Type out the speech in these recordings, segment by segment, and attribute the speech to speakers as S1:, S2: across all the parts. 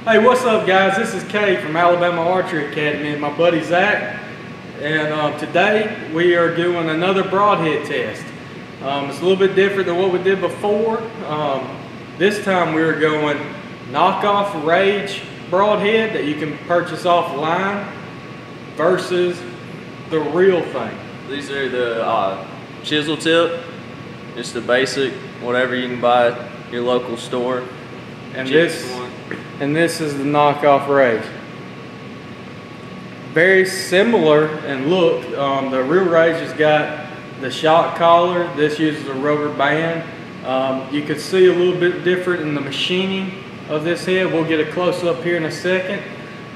S1: Hey, what's up guys? This is Kay from Alabama Archery Academy and my buddy Zach. And today we are doing another broadhead test. It's a little bit different than what we did before. This time we are going KnockOff Rage broadhead that you can purchase offline versus the real thing.
S2: These are the chisel tip. Just the basic, whatever you can buy at your local store.
S1: And this is the KnockOff Rage. Very similar in look. The real Rage has got the shock collar. This uses a rubber band. You can see a little bit different in the machining of this head. We'll get a close up here in a second.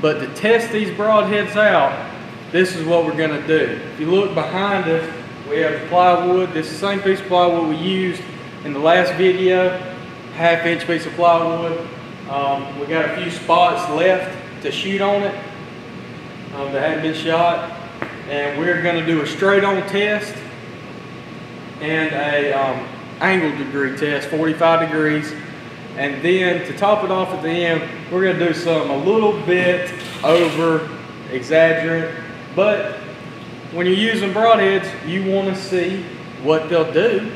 S1: But to test these broadheads out, this is what we're going to do. If you look behind us, we have plywood. This is the same piece of plywood we used in the last video. 1/2 inch piece of plywood. We got a few spots left to shoot on it that hadn't been shot, and we're going to do a straight on test and a angle degree test, 45 degrees, and then to top it off at the end, we're going to do something a little bit over exaggerant. But when you're using broadheads, you want to see what they'll do.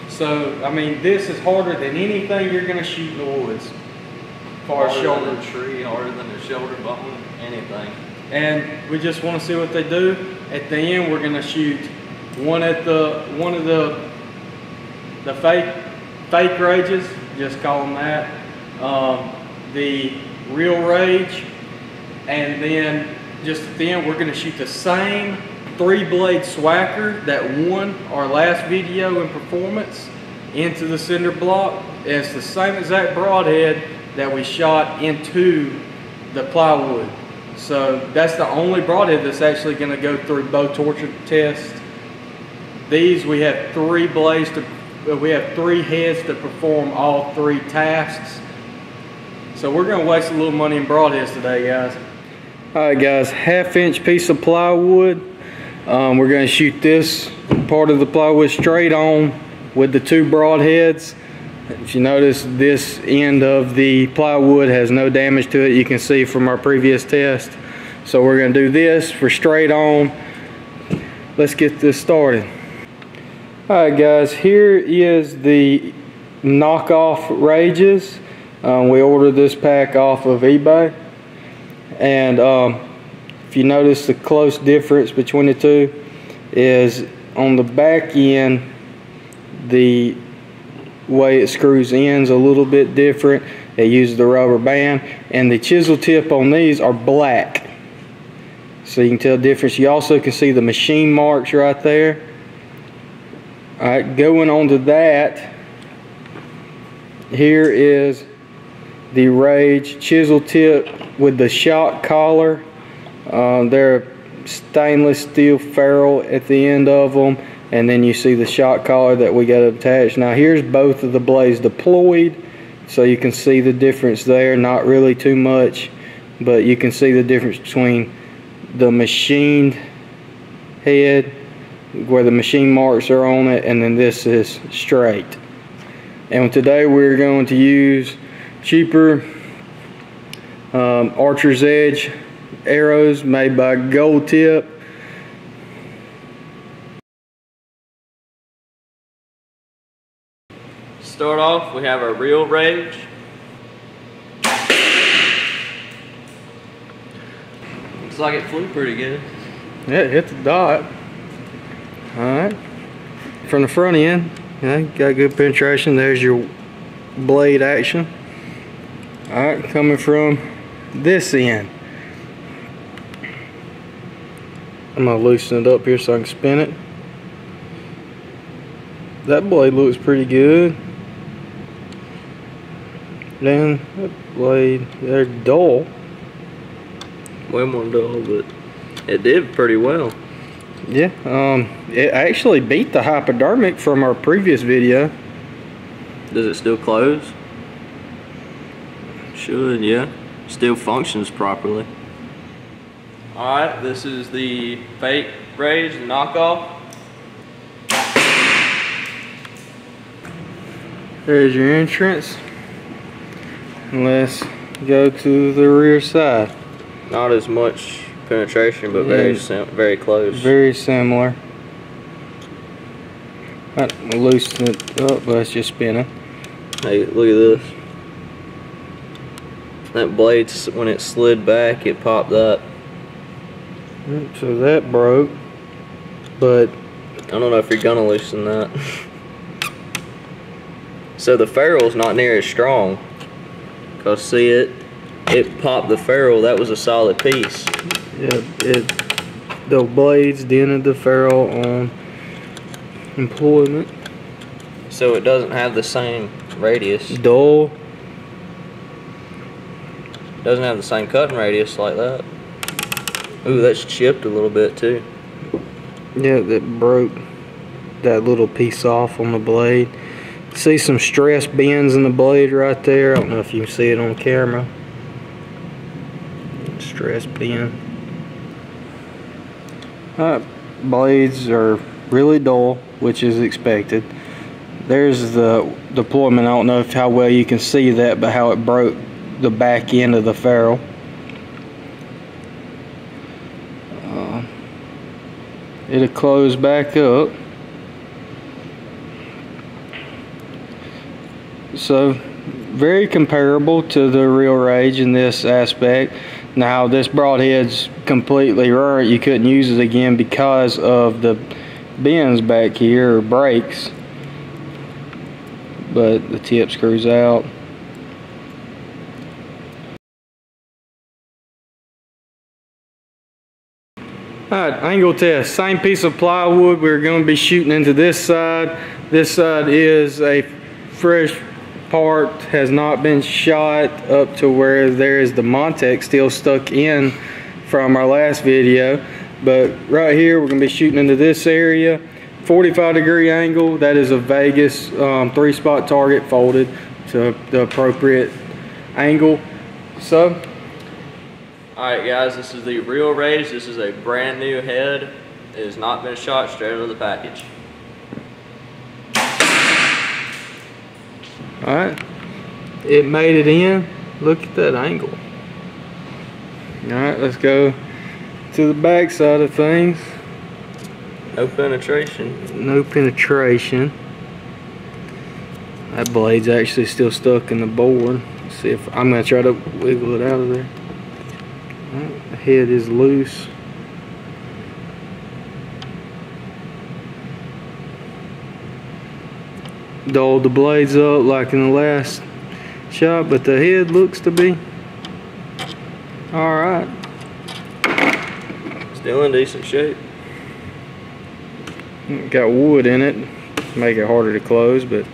S1: So I mean, this is harder than anything you're going to shoot in the woods. Far shoulder,
S2: than a tree, harder than a shoulder bone, anything.
S1: And we just want to see what they do. At the end, we're going to shoot one of the fake rages, just call them that, the real rage, and then just at the end, we're going to shoot the same 3-blade swacker that won our last video in performance into the cinder block. And it's the same exact broadhead that we shot into the plywood. So that's the only broadhead that's actually going to go through bow torture test. These, we have 3 blades we have 3 heads to perform all 3 tasks. So we're going to waste a little money in broadheads today, guys. Alright guys, 1/2 inch piece of plywood. We're going to shoot this part of the plywood straight on with the 2 broadheads. If you notice, this end of the plywood has no damage to it. You can see from our previous test. So we're going to do this for straight on. Let's get this started. Alright guys, here is the KnockOff Rages. We ordered this pack off of eBay. And if you notice, the close difference between the two is on the back end, the way it screws in's a little bit different. It uses the rubber band, and the chisel tip on these are black, so you can tell the difference. You also can see the machine marks right there. Alright, going on to that, here is the Rage chisel tip with the shock collar. They're stainless steel ferrule at the end of them, and then you see the shock collar that we got attached. Now here's both of the blades deployed, so you can see the difference there. Not really too much, but you can see the difference between the machined head where the machine marks are on it, and then this is straight. And today we're going to use cheaper Archer's Edge arrows made by Gold Tip.
S2: Start off, we have our real Rage. Looks like it flew pretty good.
S1: Yeah, it hit the dot. Alright. From the front end, got good penetration. There's your blade action. Alright, coming from this end. I'm going to loosen it up here so I can spin it. That blade looks pretty good. Then that blade, they're dull.
S2: Way more dull, but it did pretty well.
S1: Yeah, it actually beat the hypodermic from our previous video.
S2: Does it still close? Should, yeah. Still functions properly. Alright, this is the fake Rage KnockOff.
S1: There's your entrance. Let's go to the rear side.
S2: Not as much penetration, but very close.
S1: Very similar. I loosen it up, but it's just spinning.
S2: Hey, look at this. That blade, when it slid back, it popped up.
S1: So that broke, but
S2: I don't know if you're gonna loosen that. So the ferrule's not near as strong. Cause see it popped the ferrule. That was a solid piece.
S1: Yeah, the blades dented the ferrule on employment.
S2: So it doesn't have the same radius.
S1: Dull.
S2: Doesn't have the same cutting radius like that. Ooh, that's chipped a little bit too.
S1: Yeah, that broke that little piece off on the blade. See some stress bends in the blade right there. I don't know if you can see it on camera. Stress bend. Blades are really dull, which is expected. There's the deployment. I don't know how well you can see that, but how it broke the back end of the ferrule. It'll close back up. So very comparable to the real Rage in this aspect. Now this broadhead's completely right. You couldn't use it again because of the bends back here, or breaks. But the tip screws out. Alright, angle test. Same piece of plywood. We're going to be shooting into this side. This side is a fresh part, has not been shot up to where there is the Montex still stuck in from our last video. But right here we're going to be shooting into this area. 45-degree angle. That is a Vegas 3-spot target folded to the appropriate angle. So
S2: alright guys, this is the real Rage. This is a brand new head. It has not been shot, straight out of the package.
S1: Alright, it made it in. Look at that angle. Alright, let's go to the back side of things.
S2: No penetration.
S1: No penetration. That blade's actually still stuck in the board. Let's see if I'm gonna try to wiggle it out of there. Right, the head is loose. Dulled the blades up like in the last shot, but the head looks to be alright.
S2: Still in decent shape.
S1: Got wood in it, make it harder to close, but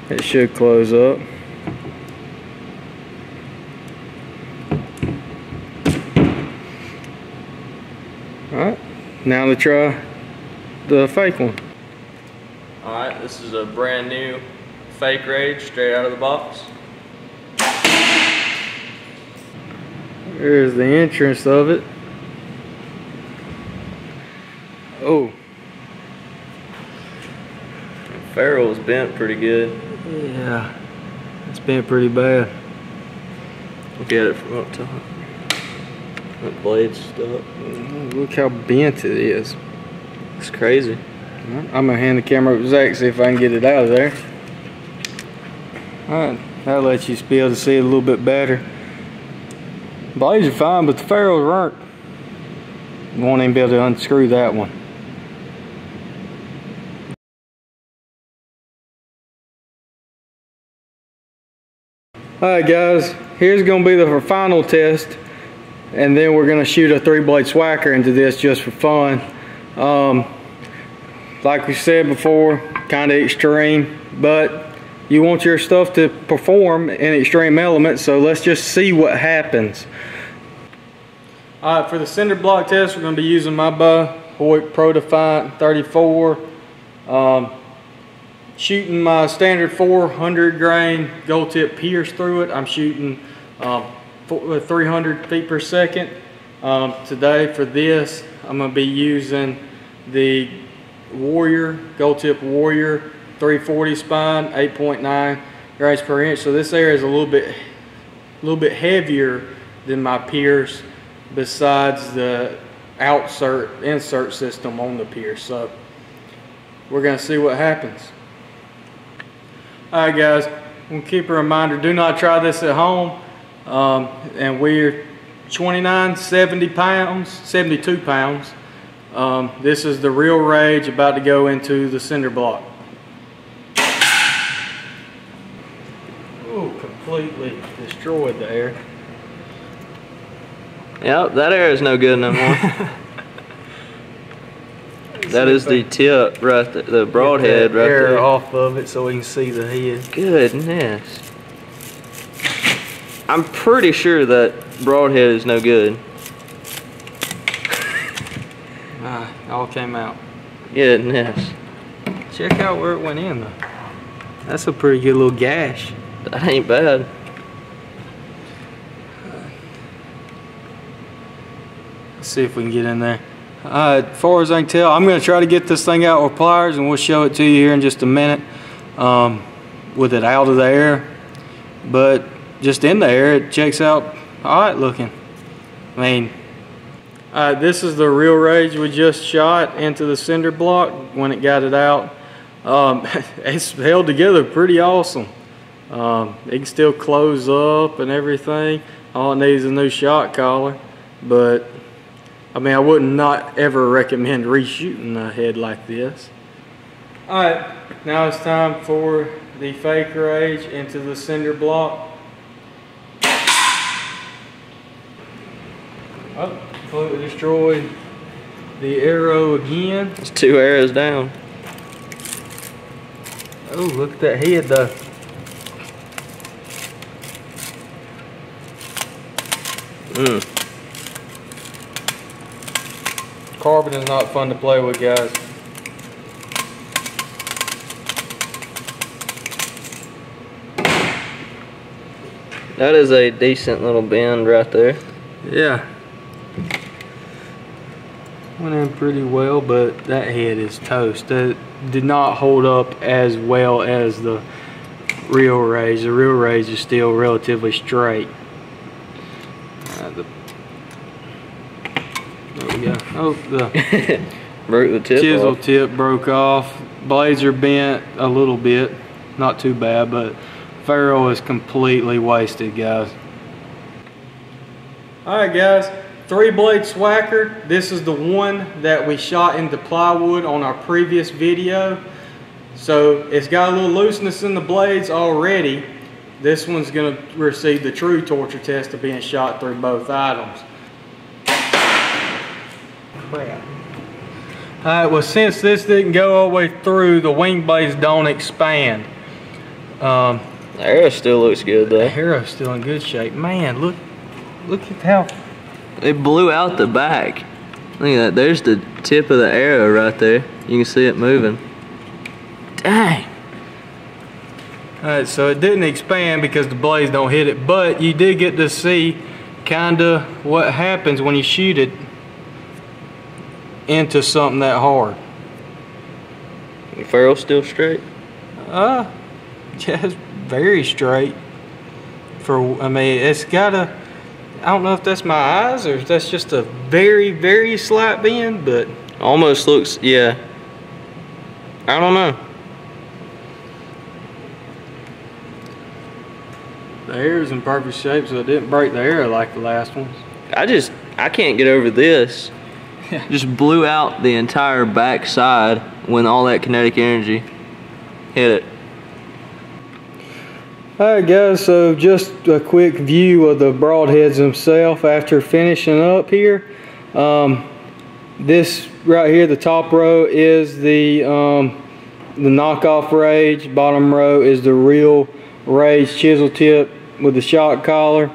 S1: it should close up. Alright, now to try the fake one.
S2: Alright, this is a brand new fake Rage, straight out of the box.
S1: There's the entrance of it. Oh.
S2: The ferrule's bent pretty good.
S1: Yeah, it's bent pretty bad.
S2: Look at it from up top. That blade's stuck.
S1: Look how bent it is.
S2: It's crazy.
S1: I'm gonna hand the camera up to Zach, see if I can get it out of there. Alright, that'll let you be able to see it a little bit better. Blades are fine, but the ferrules aren't. You won't even be able to unscrew that one. Alright guys, here's gonna be the final test, and then we're gonna shoot a 3-blade swacker into this just for fun. Like we said before, kind of extreme, but you want your stuff to perform in extreme elements, so let's just see what happens. Alright, for the cinder block test, we're going to be using my bow, Hoyt Pro Defiant 34. Shooting my standard 400 grain gold tip pierce through it. I'm shooting 300 feet per second. Today for this, I'm going to be using the Warrior, gold tip Warrior 340 spine, 8.9 grains per inch. So this area is a little bit little bit heavier than my pierce, besides the insert system on the pierce. So we're gonna see what happens. All right, guys, we'll keep a reminder, do not try this at home. And we're 29, 70 pounds, 72 pounds. This is the Real Rage, about to go into the cinder block. Oh, completely destroyed the air.
S2: Yep, that air is no good no more. That is the tip right there, the broadhead right
S1: air
S2: there.
S1: Off of it so we can see the head.
S2: Goodness. I'm pretty sure that broadhead is no good.
S1: All came out.
S2: Goodness.
S1: Check out where it went in though. That's a pretty good little gash.
S2: That ain't bad.
S1: Let's see if we can get in there. As far as I can tell, I'm going to try to get this thing out with pliers, and we'll show it to you here in just a minute with it out of the air. But just in the air, it checks out alright looking. I mean, this is the Real Rage we just shot into the cinder block when it got it out. It's held together pretty awesome. It can still close up and everything. All it needs is a new shot collar, but I mean, I would not ever recommend reshooting a head like this. Alright, now it's time for the fake rage into the cinder block. Oh, completely destroyed the arrow again.
S2: It's 2 arrows down.
S1: Oh, look at that head though. Carbon is not fun to play with, guys.
S2: That is a decent little bend right there.
S1: Yeah. Went in pretty well, but that head is toast. That did not hold up as well as the Real Rage. The Real Rage is still relatively straight. There we go. Oh, the
S2: broke the tip
S1: chisel
S2: off.
S1: tip broke off. Blades are bent a little bit. Not too bad, but ferrule is completely wasted, guys. Alright, guys. 3-blade swacker. This is the one that we shot into plywood on our previous video. So it's got a little looseness in the blades already. This one's going to receive the true torture test of being shot through both items. Crap. Alright, well, since this didn't go all the way through, the wing blades don't expand.
S2: The arrow still looks good though.
S1: The arrow's still in good shape. Man, look at how
S2: it blew out the back. Look at that. There's the tip of the arrow right there. You can see it moving. Dang.
S1: Alright, so it didn't expand because the blades don't hit it, but you did get to see kinda what happens when you shoot it into something that hard.
S2: The ferrule's still straight?
S1: Just very straight. I mean, it's got a, I don't know if that's my eyes or if that's just a very, very slight bend, but
S2: almost looks, yeah. I don't know.
S1: The arrow's in perfect shape, so it didn't break the arrow like the last ones.
S2: I can't get over this. Just blew out the entire back side when all that kinetic energy hit it.
S1: Alright guys, so just a quick view of the broadheads themselves after finishing up here. This right here, the top row is the KnockOff Rage. Bottom row is the Real Rage chisel tip with the shock collar.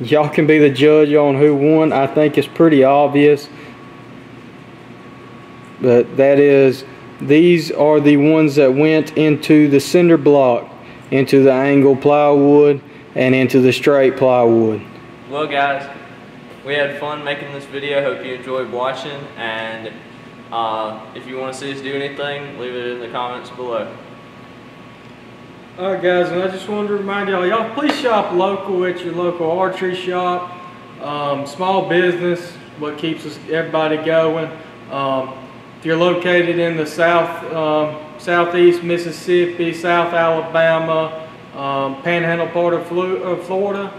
S1: Y'all can be the judge on who won. I think it's pretty obvious, but these are the ones that went into the cinder block, into the angled plywood, and into the straight plywood.
S2: Well guys, we had fun making this video. Hope you enjoyed watching, and if you want to see us do anything, leave it in the comments below.
S1: Alright guys, and I just wanted to remind y'all please shop local at your local archery shop. Small business, what keeps everybody going. If you're located in the southeast Mississippi, South Alabama, Panhandle part of Florida,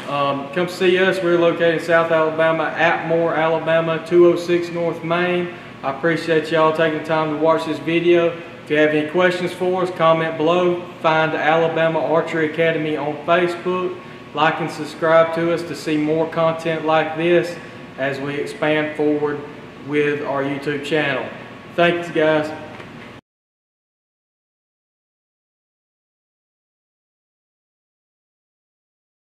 S1: come see us. We're located in South Alabama, ATMORE, Alabama, 206 North Main. I appreciate y'all taking the time to watch this video. If you have any questions for us, comment below. Find the Alabama Archery Academy on Facebook. Like and subscribe to us to see more content like this as we expand forward with our YouTube channel. Thanks guys.